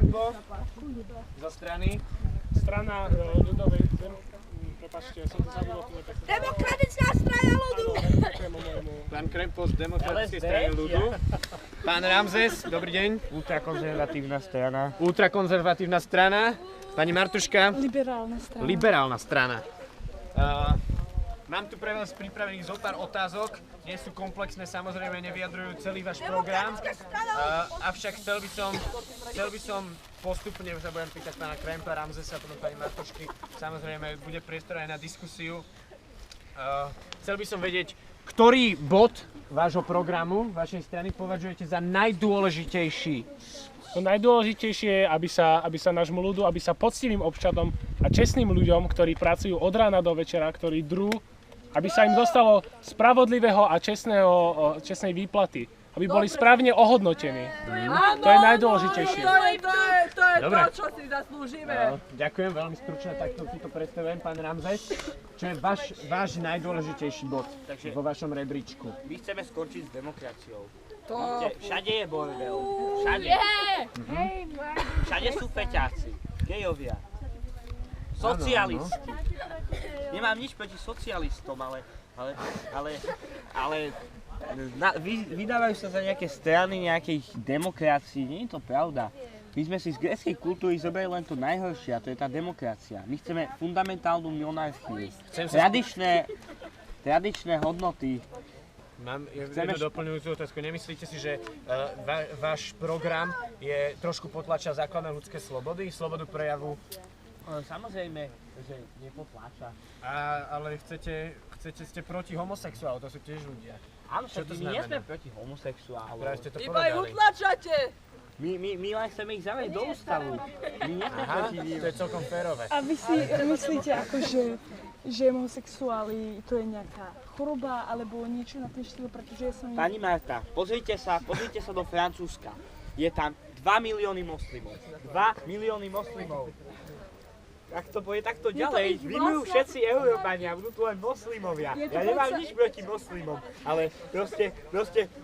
Krempo zo strany. Strana ľudovej... Prepáčte, ja som to zabudol. Demokratická strana ľudu! Pán Krempo z Demokratickej strany ľudu. Pán Ramzes, dobrý deň. Ultrakonzervatívna strana. Ultrakonzervatívna strana. Pani Martuška. Liberálna strana. Liberálna strana. Mám tu pre vás pripravených zo pár otázok. Nie sú komplexné, samozrejme nevyjadrujú celý váš program. Avšak chcel by som postupne, už sa budem pýtať pána Krempa, Ramzesa, potom pani Martušky. Samozrejme bude priestor aj na diskusiu. Chcel by som vedieť, ktorý bod vášho programu, vašej strany považujete za najdôležitejší? To najdôležitejšie je, aby sa nášmu ľudu, aby sa poctivým občanom a čestným ľuďom, ktorí pracujú od rána do večera, ktorí drú, aby sa im dostalo spravodlivého a čestnej výplaty. Aby boli správne ohodnotení. To je najdôležitejšie. To je Dobre. to, čo si zaslúžime. Ďakujem, veľmi stručne takto si to predstavujem, pán Ramzes. Čo je váš najdôležitejší bod vo vašom rebríčku? My chceme skončiť s demokraciou. To... Všade je bordel. Všade. Všade sú feťáci, gejovia, socialisti. Nemám nič proti socialistom, ale vydávajú sa za nejaké strany, nejakých demokracií. Nie je to pravda. My sme si z gréckej kultúry zobrali len to najhoršie, a to je tá demokracia. My chceme fundamentálnu monarchiu. Tradičné hodnoty. Mám jednu doplňujúcu otázku. Nemyslíte si, že váš program je trošku potlača základné ľudské slobody, slobodu prejavu? Samozrejme, že nepotláča. Ale ste proti homosexuálom, to sú tiež ľudia. Áno, Čo to my nie znamená? sme proti homosexuálom. Práve ste to Iba ich povedali. utlačate! My len chceme ich zavrieť do ústavu. My nie sme proti ním. To je celkom férové. A vy si myslíte, akože, že homosexuáli to je nejaká choroba alebo niečo na ten štýl, pretože ja som... Pani Marta, pozrite sa do Francúzska. Je tam 2 milióny moslimov. 2 milióny moslimov. Ak to bude takto ďalej, vymijú všetci Európania, budú tu len moslimovia. Ja nemám nič proti moslimom, ale proste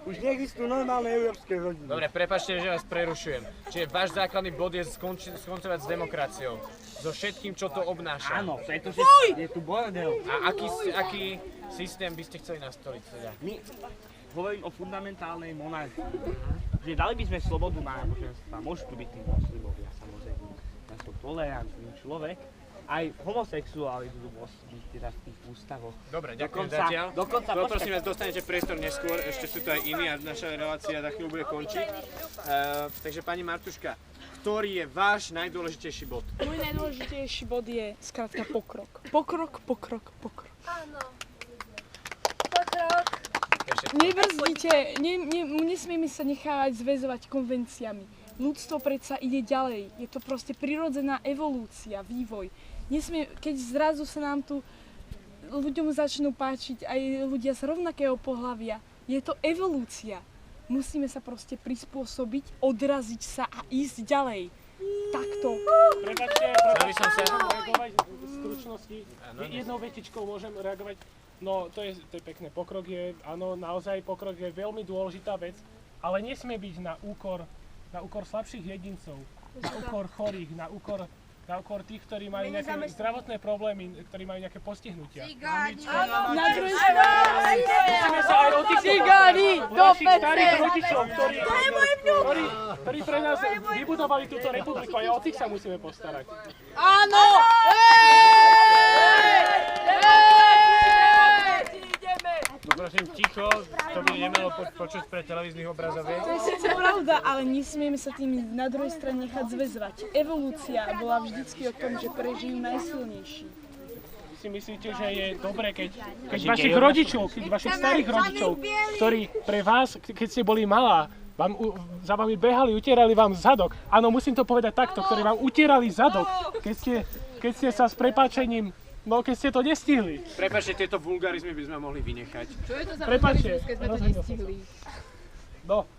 už neexistujú normálne európske rodiny. Dobre, prepáčte, že vás prerušujem. Čiže váš základný bod je skoncovať s demokraciou. So všetkým, čo to obnáša. Áno, pretože je tu bordel. A aký systém by ste chceli nastoliť teda? My hovorím o fundamentálnej monarchii. Že dali by sme slobodu náboženstva, môžu tu byť tí moslimovia, samozrejme. Ja som tolerantný človek. Aj homosexuáli budú byť teda v tých ústavoch. Dobre, ďakujem zatiaľ. Dokonca, Poprosím vás, dostanete priestor neskôr, ešte sú tu aj iní a naša relácia za chvíľu bude končiť. Takže pani Martuška, ktorý je váš najdôležitejší bod? Môj najdôležitejší bod je skrátka pokrok. Pokrok. Áno. Pokrok. Nebrzdite, nesmieme sa nechávať zväzovať konvenciami. Ľudstvo predsa ide ďalej. Je to proste prirodzená evolúcia, vývoj. Keď zrazu sa nám tu ľuďom začnú páčiť aj ľudia z rovnakého pohlavia, je to evolúcia. Musíme sa proste prispôsobiť, odraziť sa a ísť ďalej. Takto. Prepáčte, reagovať v stručnosti. Jednou vetičkou môžem reagovať. No, to je pekné. Pokrok je, áno, naozaj pokrok je veľmi dôležitá vec, ale nesmie byť na úkor slabších jedincov, na úkor chorých, na úkor tých, ktorí majú nejaké zdravotné problémy, ktorí majú nejaké postihnutia. Na druhej strane. Musíme sa aj o tých našich starých rodičov, ktorí pre nás vybudovali túto republiku, aj o tých sa musíme postarať. Áno! Prosím, ticho, to by nemalo počuť pre televíznych obrazoviek. To je síce pravda, ale nesmieme sa tým na druhej strane nechať zväzovať. Evolúcia bola vždycky o tom, že prežijú najsilnejší. Si myslíte, že je dobré, keď vašich rodičov, keď vašich starých rodičov, ktorí pre vás, keď ste boli malá, za vami behali, utierali vám zadok. Áno, musím to povedať takto, ktorí vám utierali zadok, keď ste sa s prepáčením, no keď ste to nestihli. Prepáčte, tieto vulgarizmy by sme mohli vynechať. Čo je to za Prepáčte, keď sme to nestihli? No,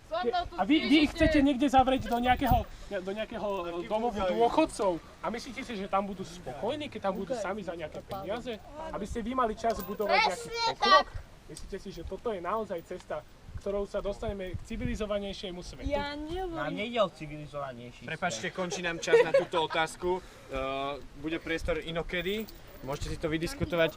a vy ich chcete niekde zavrieť do nejakého domovu dôchodcov a myslíte si, že tam budú spokojní, keď tam budú sami za nejaké peniaze? Aby ste vy mali čas budovať nejaký pokrok? Myslíte si, že toto je naozaj cesta k ktorou sa dostaneme k civilizovanejšiemu svetu. Ja Nám nehovorím. nejde o civilizovanejší Prepáčte, končí nám čas na túto otázku. Bude priestor inokedy, môžete si to vydiskutovať.